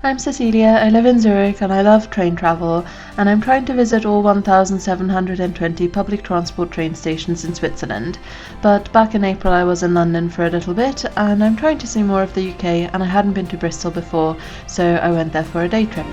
I'm Cecilia, I live in Zurich and I love train travel, and I'm trying to visit all 1,720 public transport train stations in Switzerland. But back in April I was in London for a little bit, and I'm trying to see more of the UK, and I hadn't been to Bristol before, so I went there for a day trip.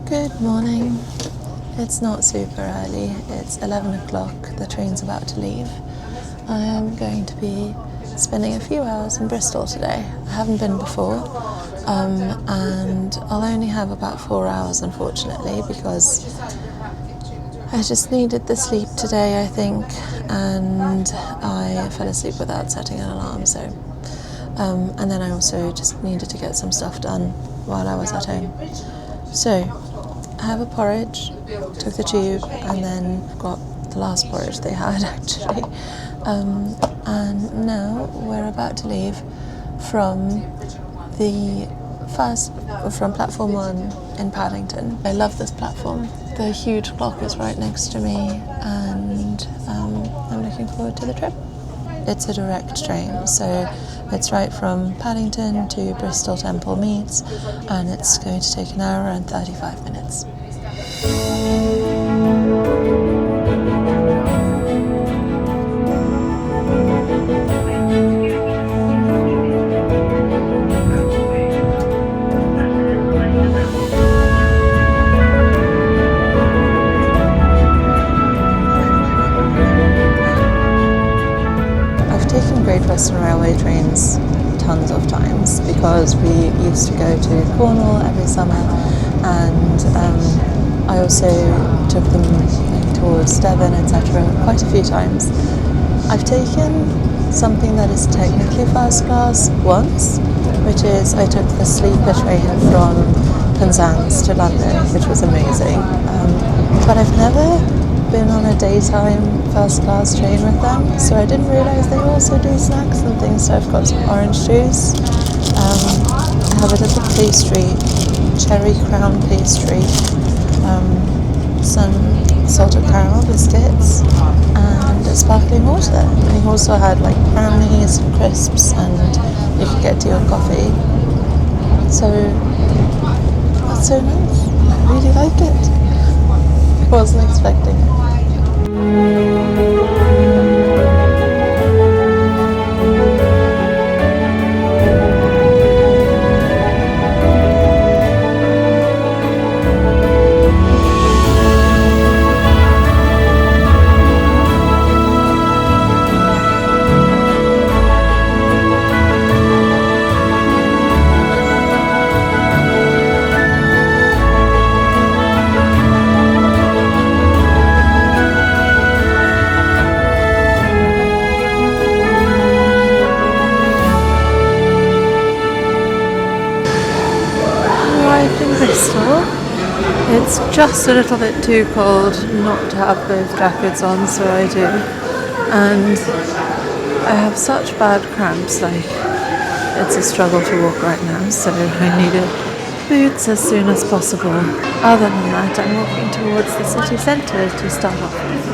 Good morning. It's not super early, it's 11 o'clock, the train's about to leave. I am going to be spending a few hours in Bristol today. I haven't been before, and I'll only have about 4 hours unfortunately because I just needed the sleep today, I think, and I fell asleep without setting an alarm, so and then I also just needed to get some stuff done while I was at home. So I have a porridge, took the tube, and then got the last porridge they had actually. And now we're about to leave from from platform 1 in Paddington. I love this platform. The huge clock is right next to me, and I'm looking forward to the trip. It's a direct train, so it's right from Paddington to Bristol Temple Meads, and it's going to take an hour and 35 minutes. I've taken Great Western Railway trains tons of times because we used to go to Cornwall every summer, and I also took them towards Devon, etc. quite a few times. I've taken something that is technically first class once, which is I took the sleeper train from Penzance to London, which was amazing. But I've never been on a daytime first class train with them, so I didn't realise they also do snacks and things. So I've got some orange juice, I have a little pastry, cherry crown pastry, some salted caramel biscuits, and sparkling water. And he also had like brownies and crisps, and you could get tea or coffee. So that's so nice. I really like it. I wasn't expecting it. Bristol. It's just a little bit too cold not to have both jackets on, so I do. And I have such bad cramps, like it's a struggle to walk right now, so I needed boots as soon as possible. Other than that, I'm walking towards the city centre to start off with.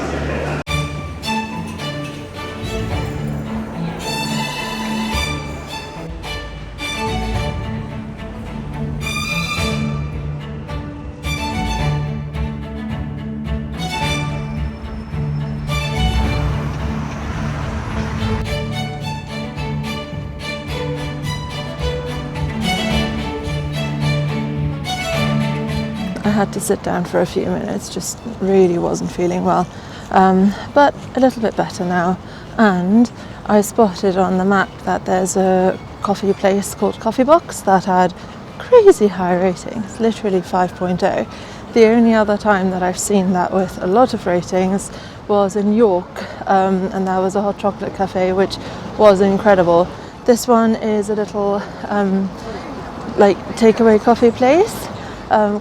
I had to sit down for a few minutes, just really wasn't feeling well, but a little bit better now. And I spotted on the map that there's a coffee place called Coffee Box that had crazy high ratings, literally 5.0. The only other time that I've seen that with a lot of ratings was in York, and that was a hot chocolate cafe, which was incredible. This one is a little takeaway coffee place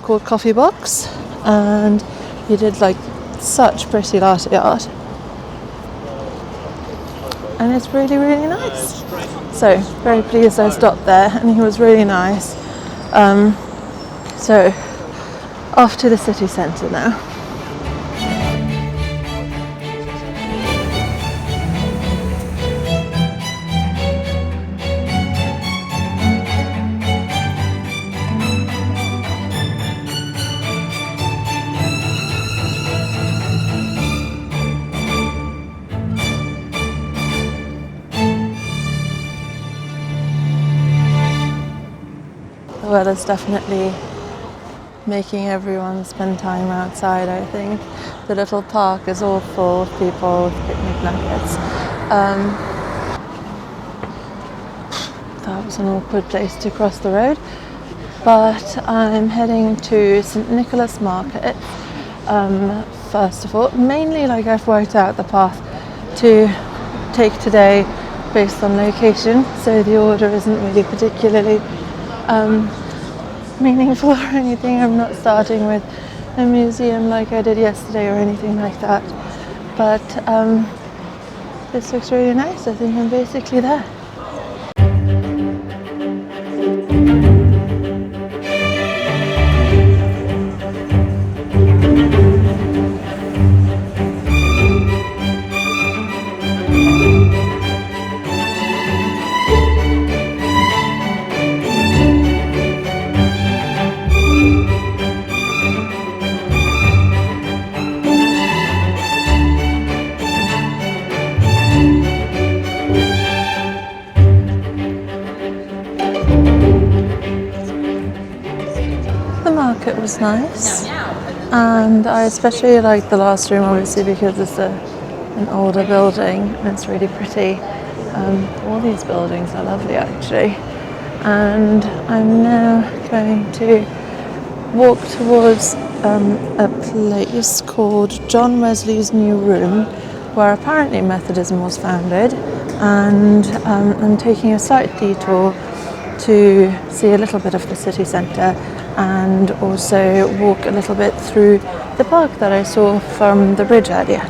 called Coffee Box, and he did such pretty latte art, and it's really, really nice. So very pleased I stopped there, and he was really nice. So off to the city centre now. The weather's definitely making everyone spend time outside, I think. The little park is all full of people with picnic blankets. That was an awkward place to cross the road. But I'm heading to St Nicholas Market, first of all. Mainly, like, I've worked out the path to take today based on location, so the order isn't really particularly meaningful or anything. I'm not starting with a museum like I did yesterday or anything like that. But this looks really nice. I think I'm basically there. It was nice, and I especially liked the last room, obviously, because it's an older building and it's really pretty. All these buildings are lovely, actually. And I'm now going to walk towards a place called John Wesley's New Room, where apparently Methodism was founded, and I'm taking a slight detour to see a little bit of the city centre and also walk a little bit through the park that I saw from the bridge earlier.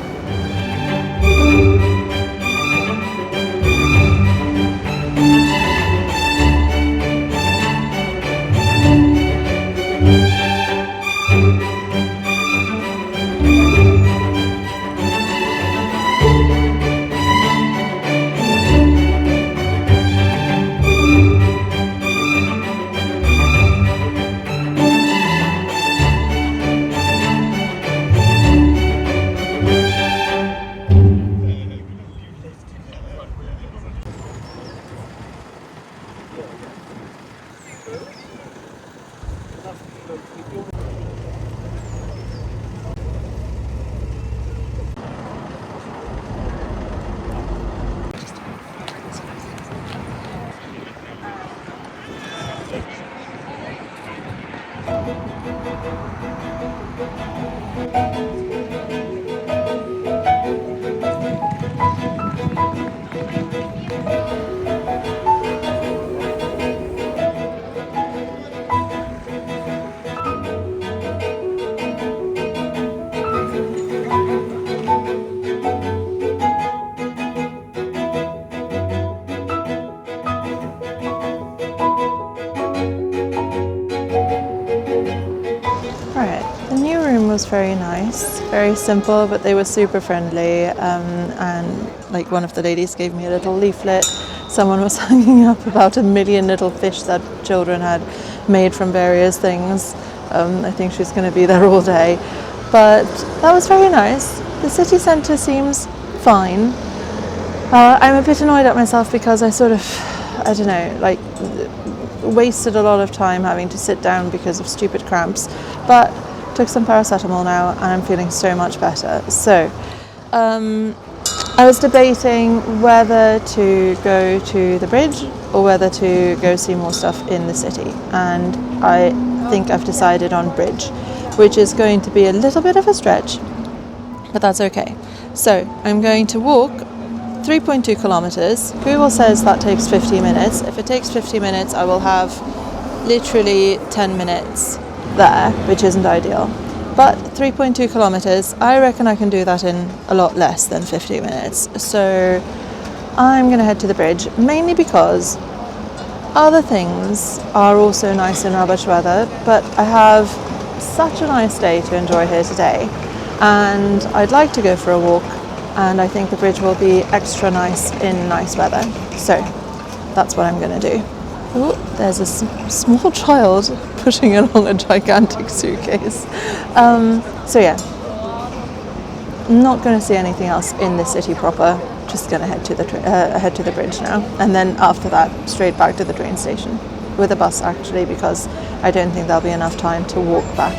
Was very nice, very simple, but they were super friendly, and like one of the ladies gave me a little leaflet. Someone was hanging up about 1 million little fish that children had made from various things. I think she's going to be there all day, but that was very nice. The city centre seems fine. I'm a bit annoyed at myself because I sort of, I don't know, like wasted a lot of time having to sit down because of stupid cramps, but took some paracetamol now and I'm feeling so much better. So I was debating whether to go to the bridge or whether to go see more stuff in the city, and I think I've decided on bridge, which is going to be a little bit of a stretch, but that's okay. So I'm going to walk 3.2 kilometers. Google says that takes 50 minutes. If it takes 50 minutes, I will have literally 10 minutes there, which isn't ideal. But 3.2 kilometers, I reckon I can do that in a lot less than 50 minutes. So I'm going to head to the bridge, mainly because other things are also nice in rubbish weather, but I have such a nice day to enjoy here today, and I'd like to go for a walk, and I think the bridge will be extra nice in nice weather. So that's what I'm going to do. Oh, there's a small child pushing along a gigantic suitcase. So yeah, I'm not going to see anything else in the city proper. Just going to head to the bridge now, and then after that straight back to the train station with a bus, actually, because I don't think there'll be enough time to walk back.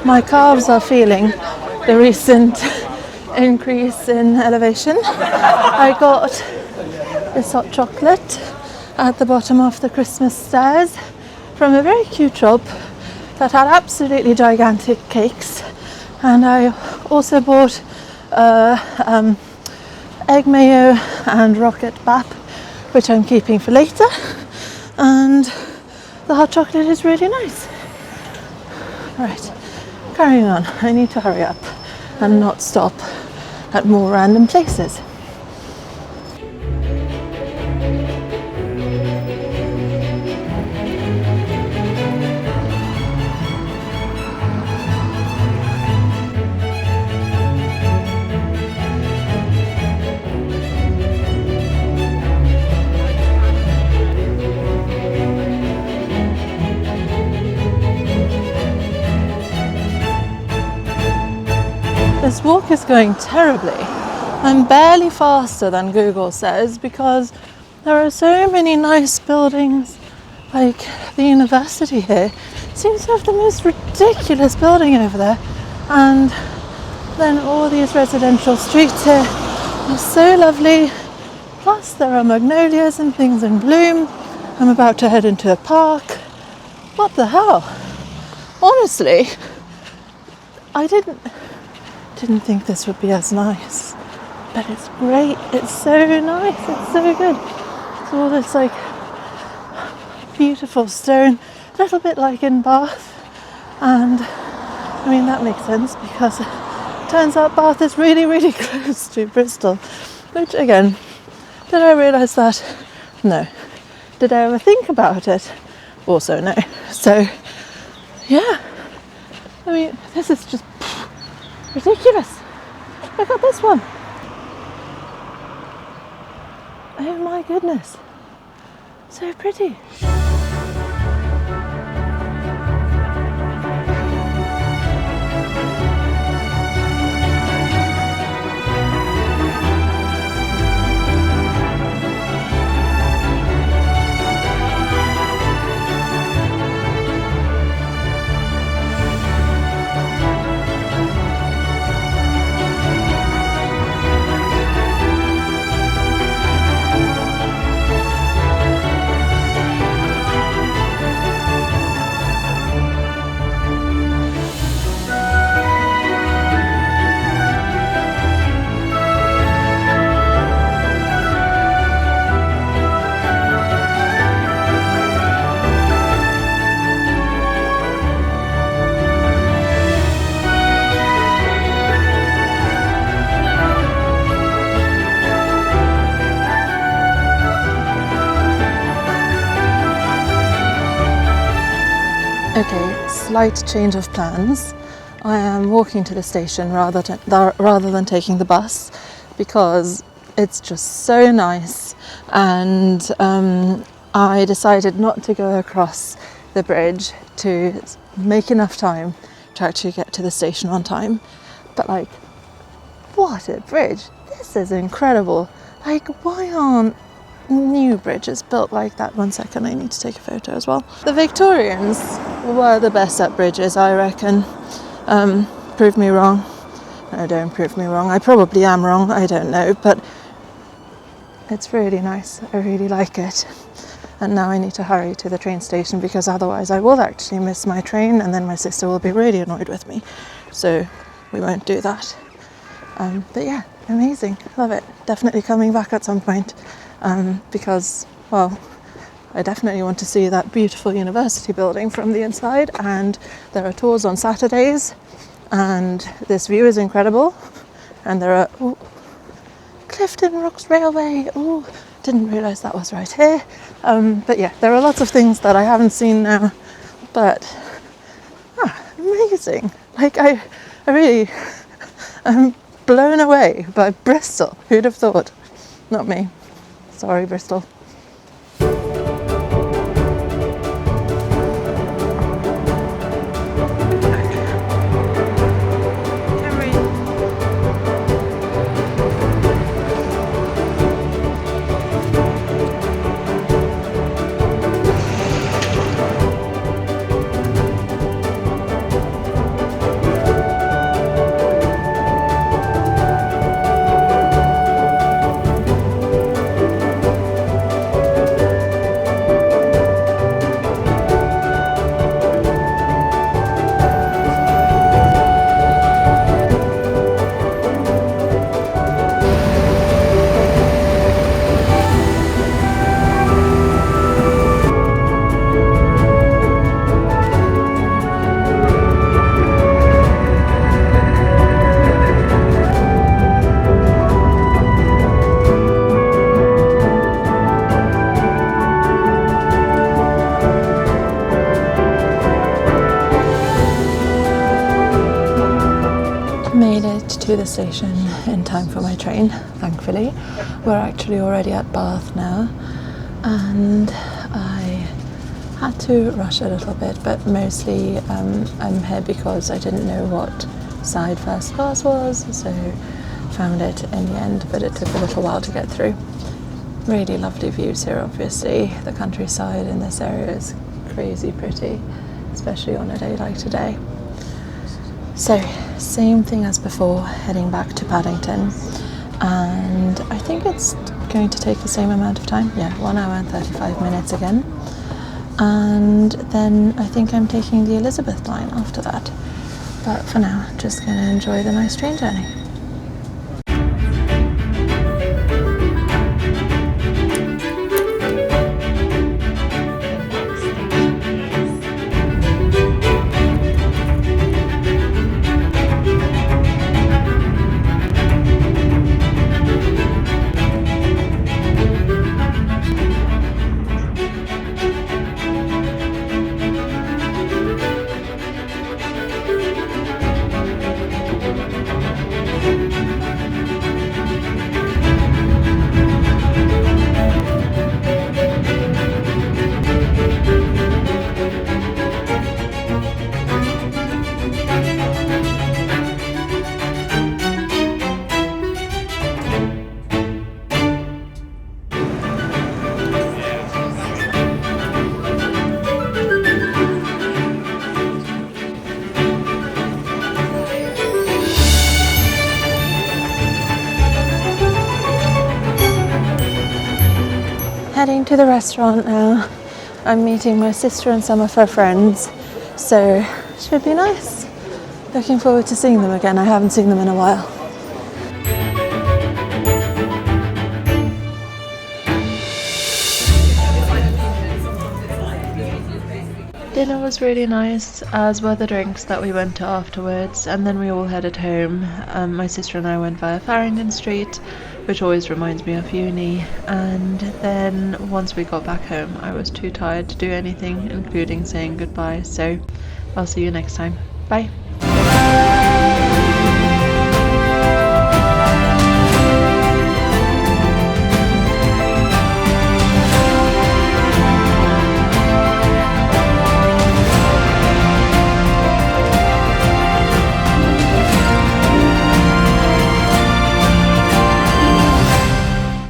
My calves are feeling the recent increase in elevation. I got this hot chocolate at the bottom of the Christmas stairs from a very cute shop that had absolutely gigantic cakes, and I also bought egg mayo and rocket bap, which I'm keeping for later, and the hot chocolate is really nice. Right, carrying on. I need to hurry up and not stop at more random places. This walk is going terribly. I'm barely faster than Google says because there are so many nice buildings. Like the university here seems to have the most ridiculous building over there, and then all these residential streets here are so lovely. Plus there are magnolias and things in bloom. I'm about to head into a park. What the hell? Honestly, I didn't think this would be as nice, but it's great. It's so nice. It's so good. It's all this like beautiful stone, a little bit like in Bath, and I mean that makes sense because it turns out Bath is really, really close to Bristol, which again, did I realise that? No. Did I ever think about it? Also no. So yeah, I mean this is just ridiculous. Look at this one. Oh my goodness. So pretty. Okay, slight change of plans. I am walking to the station rather than taking the bus because it's just so nice, and I decided not to go across the bridge to make enough time to actually get to the station on time. But like, what a bridge! This is incredible. Like, why aren't new bridges built like that? 1 second, I need to take a photo as well. The Victorians were the best at bridges, I reckon. Prove me wrong. No, don't prove me wrong. I probably am wrong, I don't know, but it's really nice. I really like it. And now I need to hurry to the train station because otherwise I will actually miss my train and then my sister will be really annoyed with me. So we won't do that. But yeah, amazing. Love it. Definitely coming back at some point. because, well, I definitely want to see that beautiful university building from the inside, and there are tours on Saturdays, and this view is incredible, and there are Clifton Rocks Railway, didn't realise that was right here, but yeah, there are lots of things that I haven't seen now, but amazing. Like I really am blown away by Bristol. Who'd have thought? Not me. Sorry, Bristol. Made it to the station in time for my train, thankfully. We're actually already at Bath now, and I had to rush a little bit, but mostly I'm here because I didn't know what side first class was, so found it in the end, but it took a little while to get through. Really lovely views here, obviously. The countryside in this area is crazy pretty, especially on a day like today. So, same thing as before, heading back to Paddington, and I think it's going to take the same amount of time, 1 hour and 35 minutes again, and then I think I'm taking the Elizabeth line after that, but for now, just going to enjoy the nice train journey. Heading to the restaurant now. I'm meeting my sister and some of her friends, so should be nice. Looking forward to seeing them again. I haven't seen them in a while. Dinner was really nice, as were the drinks that we went to afterwards, and then we all headed home. My sister and I went via Farringdon Street, which always reminds me of uni, and then once we got back home I was too tired to do anything, including saying goodbye, so I'll see you next time. Bye!